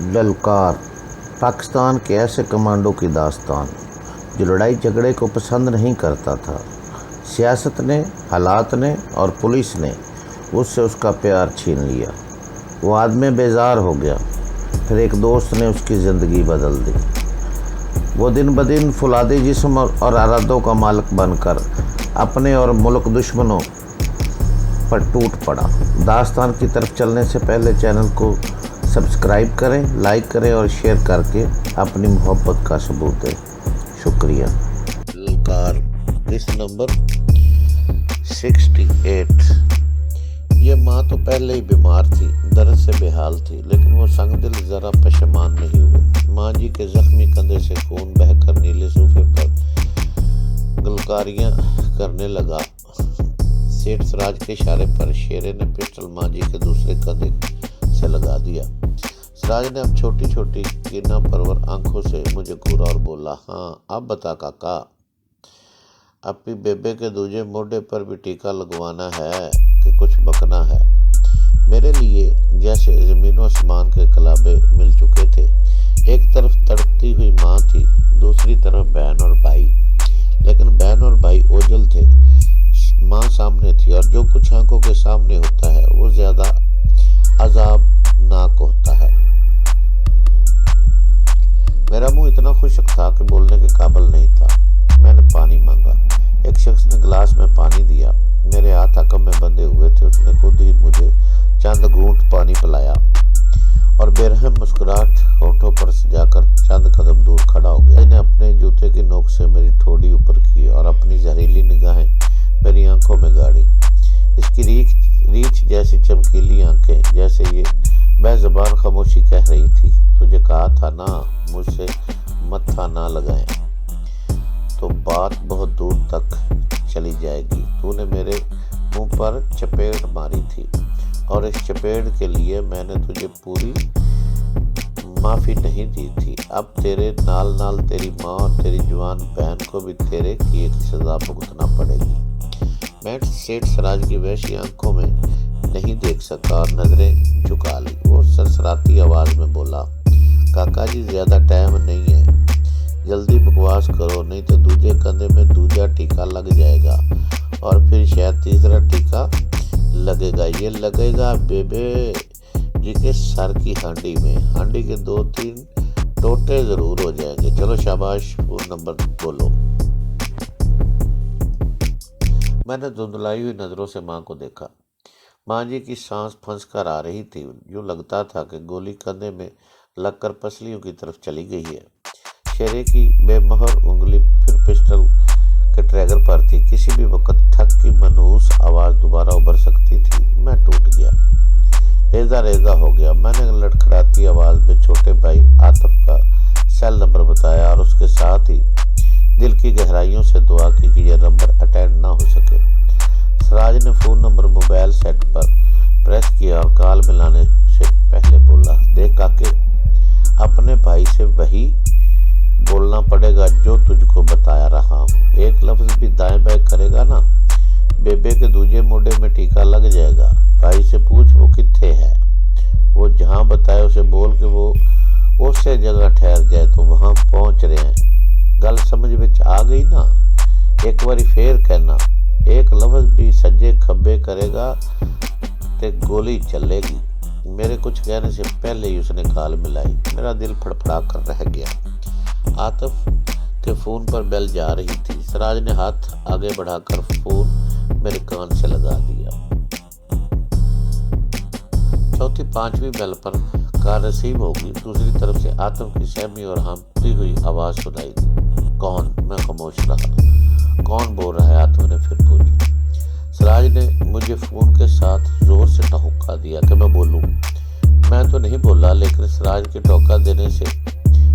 ललकार पाकिस्तान के ऐसे कमांडो की दास्तान जो लड़ाई झगड़े को पसंद नहीं करता था। सियासत ने, हालात ने और पुलिस ने उससे उसका प्यार छीन लिया। वो आदमी बेजार हो गया। फिर एक दोस्त ने उसकी ज़िंदगी बदल दी। वो दिन ब दिन फुलादी जिस्म और इरादों का मालिक बनकर अपने और मुल्क दुश्मनों पर टूट पड़ा। दास्तान की तरफ चलने से पहले चैनल को सब्सक्राइब करें, लाइक करें और शेयर करके अपनी मोहब्बत का सबूत दें। शुक्रिया। ललकार किस्त नंबर 68। ये माँ तो पहले ही बीमार थी, दर्द से बेहाल थी, लेकिन वो संगदिल ज़रा पशेमान नहीं हुए। माँ जी के जख्मी कंधे से खून बहकर नीले सोफे पर गलकारियाँ करने लगा। सेठ सिराज के इशारे पर शेरे ने पिस्टल माँ जी के दूसरे कंधे से लगा दिया। सिराज ने अब छोटी छोटी कीना परवर आंखों से मुझे घूरा और बोला, हाँ अब बता काका, अपनी बेबे के दूजे मोढे पर भी टीका लगवाना है कि कुछ बकना है? मेरे लिए जैसे ज़मीन आसमान के कलाबे मिल चुके थे। एक तरफ तड़पती हुई माँ थी, दूसरी तरफ बहन और भाई, लेकिन बहन और भाई ओझल थे। माँ सामने थी और जो कुछ आंखों के सामने होता है वो ज़्यादा अज़ाबनाक होता है। मेरा मुंह इतना खुश्क था कि बोलने के काबिल नहीं था। मैंने पानी मांगा। एक शख्स ने गिलास में पानी दिया। मेरे हाथ हकम में बंधे हुए थे। उसने खुद ही मुझे चंद घूंट पानी पिलाया और बेरहम मुस्कुराहट होठों पर सजाकर चंद कदम दूर खड़ा हो गया। मैंने अपने जूते की नोक से मेरी ठोड़ी ऊपर की और अपनी जहरीली निगाहें मेरी आंखों में गाड़ी। इसकी रीछ जैसी चमकीली आंखें, जैसे ये बेज़बान खामोशी कह रही थी, तुझे कहा था ना मुझसे मत्था ना लगाएं तो बात बहुत दूर तक चली जाएगी। तूने मेरे मुंह पर चपेट मारी थी और इस चपेट के लिए मैंने तुझे पूरी माफ़ी नहीं दी थी। अब तेरे नाल नाल तेरी माँ और तेरी जवान बहन को भी तेरे किए की सज़ा भुगतना पड़ेगी। मैं सेठ सिराज की वैसी आंखों में नहीं देख सका और नज़रें झुका ली। वो सरसराती आवाज़ में बोला, काका जी ज़्यादा टाइम नहीं है, जल्दी बकवास करो नहीं तो दूजे कंधे में दूजा टीका लग जाएगा और फिर शायद तीसरा टीका लगेगा। ये लगेगा बेबे जी के सर की हांडी में। हांडी के 2-3 टोटे ज़रूर हो जाएंगे। चलो शाबाश, फोन नंबर बोलो। मैंने धुंधलाई हुई नज़रों से माँ को देखा। माँ जी की सांस फंस कर आ रही थी। यूँ लगता था कि गोली कंधे में लगकर पसलियों की तरफ चली गई है। शेरे की बेमोहर उंगली फिर पिस्टल के ट्रैगर पर थी। किसी भी वक्त ठक की मनहूस आवाज़ दोबारा उभर सकती थी। मैं टूट गया, रेजा रेजा हो गया। मैंने लड़खड़ाती आवाज़ में छोटे भाई आतिफ का सेल नंबर बताया और उसके साथ ही दिल की गहराइयों से दुआ की कि यह नंबर अटेंड ना हो सके। सिराज ने फ़ोन नंबर मोबाइल सेट पर प्रेस किया और कॉल मिलाने से पहले बोला, देख काके, अपने भाई से वही बोलना पड़ेगा जो तुझको बताया रहा हूँ। एक लफ्ज़ भी दाएं बाएं करेगा ना, बेबे के दूजे मोढे में टीका लग जाएगा। भाई से पूछ वो कित्थे है, वो जहाँ बताए उसे बोल के वो उसे जगह ठहर जाए तो वहाँ पहुँच रहे हैं। गल समझ विच आ गई ना? एक बारी फेर कहना, एक लफ्ज़ भी सज्जे खब्बे करेगा ते गोली चलेगी। मेरे कुछ कहने से पहले ही उसने कॉल मिलाई। मेरा दिल फड़फड़ा कर रह गया। आतिफ के फ़ोन पर बेल जा रही थी। सिराज ने हाथ आगे बढ़ाकर फ़ोन मेरे कान से लगा दिया। चौथी पांचवी बेल पर कॉल रिसीव होगी। दूसरी तरफ से आतिफ की सहमी और हांफती हुई आवाज़ सुनाई दी। कौन? मैं खामोश रहा। कौन बोल रहा है? आतिफ ने फिर पूछा। सिराज ने मुझे फ़ोन के साथ ज़ोर से टहुका दिया कि मैं बोलूं। मैं तो नहीं बोला, लेकिन सिराज के टोका देने से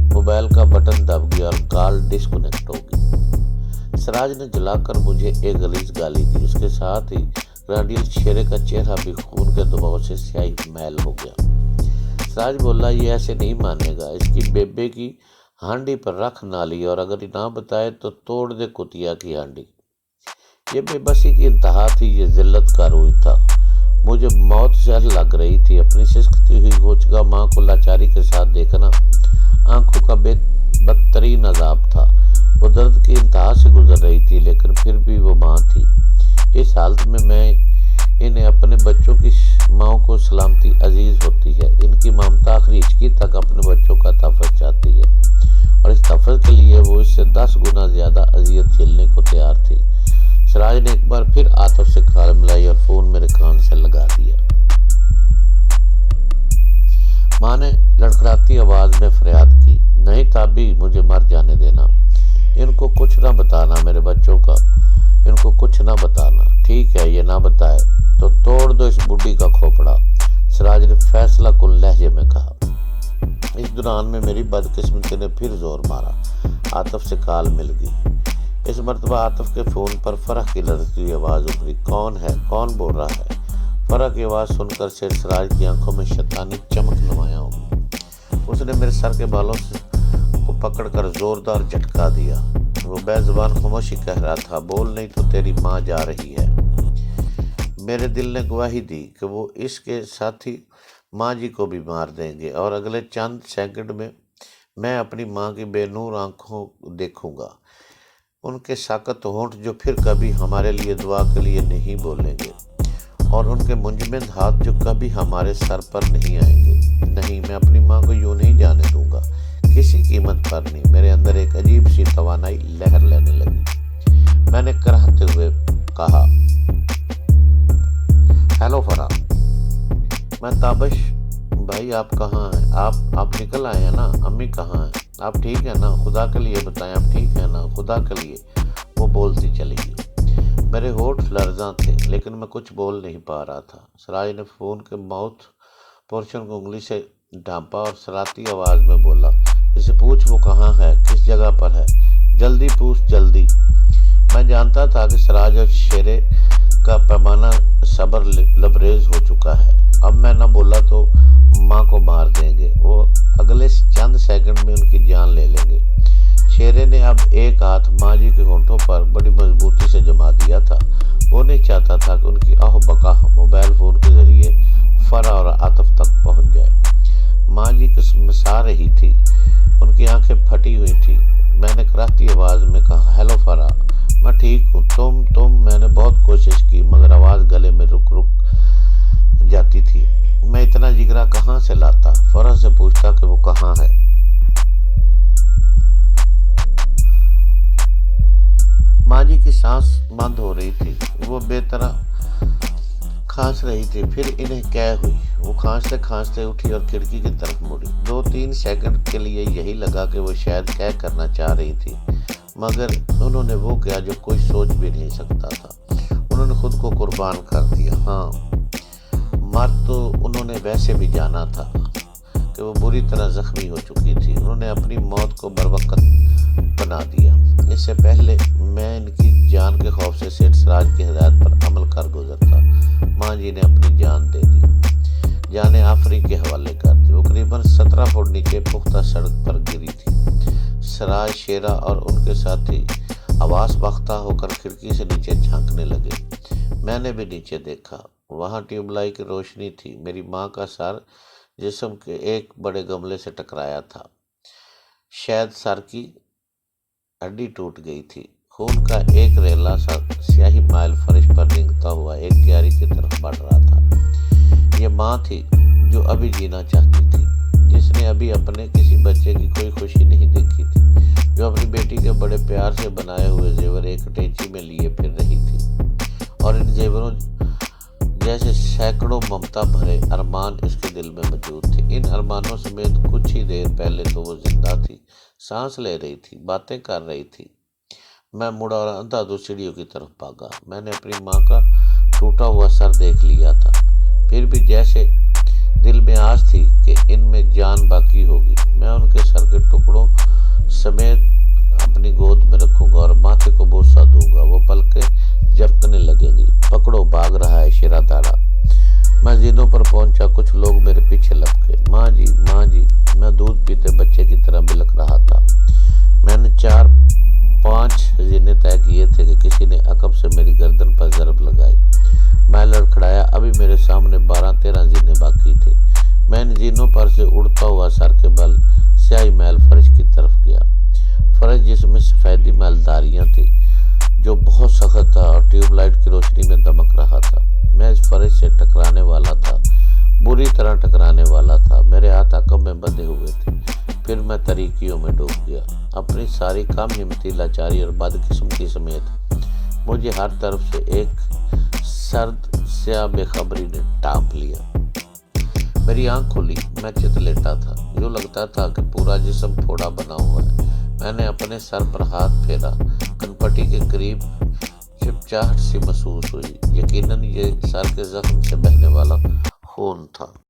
मोबाइल का बटन दब गया और कॉल डिस्कनेक्ट हो गई। सिराज ने जलाकर मुझे एक गलीज गाली दी। उसके साथ ही राडियल शेरे का चेहरा भी खून के दबाव से स्याही मैल हो गया। सिराज बोला, ये ऐसे नहीं मानेगा, इसकी बेबे की हांडी पर रख नाली और अगर ना बताए तो तोड़ दे कुतिया की हांडी। ये बेबसी की इंतहा थी, ये जिल्लत का रूज था। मुझे मौत से लग रही थी। अपनी सिसकती हुई गोचगा माँ को लाचारी के साथ देखना आंखों का बदतरीन अजाब था। वो दर्द की इंतहा से गुजर रही थी, लेकिन फिर भी वो माँ थी। इस हालत में मैं इन्हें अपने बच्चों की माँओं को सलामती अजीज होती है। इनकी ममता आखिरी हिचकी तक अपने बच्चों का तहफ़्फ़ुज़ चाहती है, और इस तहफ़्फ़ुज़ के लिए वो इससे 10 गुना ज़्यादा अजियत झेलने को तैयार थी। सिराज ने एक बार फिर आतिफ से कान मिलाई और फ़ोन मेरे कान से लगा दिया। माँ ने लड़खड़ाती आवाज़ में फरियाद की, नहीं ताबी, मुझे मर जाने देना। इनको कुछ ना बताना, मेरे बच्चों का इनको कुछ ना बताना। ठीक है, ये ना बताए तो तोड़ दो इस बुढ़ी का खोपड़ा, सिराज ने फैसला कुन लहजे में कहा। इस दौरान में मेरी बदकिस्मती ने फिर जोर मारा। आतिफ से कॉल मिल गई। इस मरतबा आतिफ के फ़ोन पर फरह की लड़ती हुई आवाज़ उभरी। कौन है? कौन बोल रहा है? फरह की आवाज़ सुनकर से सिराज की आंखों में शैतानी चमक नुमाया हो गई। उसने मेरे सर के बालों को पकड़कर जोरदार झटका दिया। वो बेज़ुबान खामोशी कह रहा था, बोल नहीं तो तेरी माँ जा रही है। मेरे दिल ने गवाही दी कि वो इसके साथी माँ जी को भी मार देंगे, और अगले चंद सेकंड में मैं अपनी माँ की बेनूर आंखों देखूंगा, उनके साकत होंठ जो फिर कभी हमारे लिए दुआ के लिए नहीं बोलेंगे, और उनके मुंजमद हाथ जो कभी हमारे सर पर नहीं आएंगे। नहीं, मैं अपनी माँ को यूं नहीं जाने दूंगा, किसी कीमत पर नहीं। मेरे अंदर एक अजीब सी तवानाई लहर लेने लगी। मैंने कराहते हुए कहा, हेलो फरा। मैं ताबश भाई, आप कहाँ हैं? आप निकल आए हैं ना? अम्मी कहाँ हैं? आप ठीक है ना? खुदा के लिए बताएं, आप ठीक है ना? खुदा के लिए, वो बोलती चली गई। मेरे होठ लर्ज़ां थे, लेकिन मैं कुछ बोल नहीं पा रहा था। सिराज ने फ़ोन के माउथ पोर्शन को उंगली से ढांपा और सराती आवाज़ में बोला, इसे पूछ वो कहाँ है, किस जगह पर है, जल्दी पूछ, जल्दी। मैं जानता था कि सिराज और शेरे का पैमाना सब्र लबरेज हो चुका है। अब मैं न बोला तो माँ को मार देंगे, वो अगले चंद सेकंड में उनकी जान ले लेंगे। शेरे ने अब एक हाथ माँ जी के होंठों पर बड़ी मजबूती से जमा दिया था। वो नहीं चाहता था कि उनकी आह बका मोबाइल फ़ोन के ज़रिए फरा और आतिफ तक पहुँच जाए। माँ जी किस्मसा रही थी, उनकी आंखें फटी हुई थी। मैंने कराहती आवाज़ में कहा, हेलो फरा, मैं ठीक हूँ। तुम मैंने बहुत कोशिश की, मगर आवाज़ गले में रुक जाती थी। मैं इतना जिगरा कहाँ से लाता? फरा से पूछता कि वो कहाँ है। माँ जी की सांस बंद हो रही थी, वो बेतरह खांस रही थी। फिर इन्हें क्या हुई? वो खांसते उठी और खिड़की की तरफ मुड़ी। 2-3 सेकंड के लिए यही लगा कि वो शायद क्या करना चाह रही थी, मगर उन्होंने वो किया जो कोई सोच भी नहीं सकता था। उन्होंने खुद को कुर्बान कर दिया। हाँ, मर तो उन्होंने वैसे भी जाना था कि वो बुरी तरह जख्मी हो चुकी थी। उन्होंने अपनी मौत को बरवक्त बना दिया। इससे पहले मैं इनकी जान के खौफ से सेठ सिराज की हिदायत पर अमल कर गुजरता, माँ जी ने अपनी जान दे दी, जाने आफरी के हवाले कर दी। वो करीबन 17 फुट नीचे पुख्ता सड़क पर गिरी थी। सिराज, शेरा और उनके साथी आवाज़ बख्ता होकर खिड़की से नीचे झांकने लगे। मैंने भी नीचे देखा, वहाँ ट्यूबलाइट की रोशनी थी। मेरी माँ का सर जिस्म के एक बड़े गमले से टकराया था। शायद सर की हड्डी टूट गई थी। खून का एक रेला सा स्याही माइल फर्श पर रेंगता हुआ एक क्यारी की तरफ बढ़ रहा था। ये माँ थी जो अभी जीना चाहती थी, जिसने अभी अपने किसी बच्चे की कोई खुशी नहीं देखी थी, जो अपनी बेटी के बड़े प्यार से बनाए हुए जेवर एक टेची में लिए फिर रही थी, और इन जेवरों जैसे सैकड़ों ममता भरे अरमान इसके दिल में मौजूद थे। इन अरमानों समेत कुछ ही देर पहले तो वो जिंदा थी, सांस ले रही थी, बातें कर रही थी। मैं मुड़ा और अंधाधुंध सीढ़ियों की तरफ भागा। मैंने अपनी माँ का टूटा हुआ सर देख लिया था, फिर भी जैसे दिल में आस थी कि इनमें जान बाकी होगी। मैं उनके सर के टुकड़ों समेत अपनी गोद में रखूंगा और माथे को बोसा दूंगा। वो पलकें झपकने लगेंगी। पकड़ो, भाग रहा है शेरा दाड़ा। मैं जीनों पर पहुंचा, कुछ लोग मेरे पीछे लपके। माँ जी, माँ जी। मैं दूध पीते बच्चे की तरह बिलख रहा था। मैंने 4-5 जीने तय किए थे कि किसी ने अकब से मेरी गर्दन पर ज़रब लगाई। मैं लड़खड़ाया, अभी मेरे सामने پر سے اڑتا ہوا سر کے بل سیاہی محل فرش کی طرف گیا۔ فرش جس میں سفیدی محلداریاں تھیں جو بہت سخت تھا اور ٹیوب لائٹ کی روشنی میں دمک رہا تھا۔ میں اس فرش سے ٹکرانے والا تھا، بری طرح ٹکرانے والا تھا۔ میرے ہاتھ عقب میں بندھے ہوئے تھے۔ پھر میں تاریکیوں میں ڈوب گیا۔ اپنی ساری کم ہمتی، لاچاری اور بدقسمتی سمیت مجھے ہر طرف سے ایک سرد سیاہ بے خبری نے ڈھانپ لیا۔ میری آنکھ کھلی، میں چت لیٹا تھا، یوں لگتا تھا کہ پورا جسم پھوڑا بنا ہوا ہے۔ میں نے اپنے سر پر ہاتھ پھیرا، کنپٹی کے قریب چپچاہٹ سی محسوس ہوئی۔ یقیناً یہ سر کے زخم سے بہنے والا خون تھا۔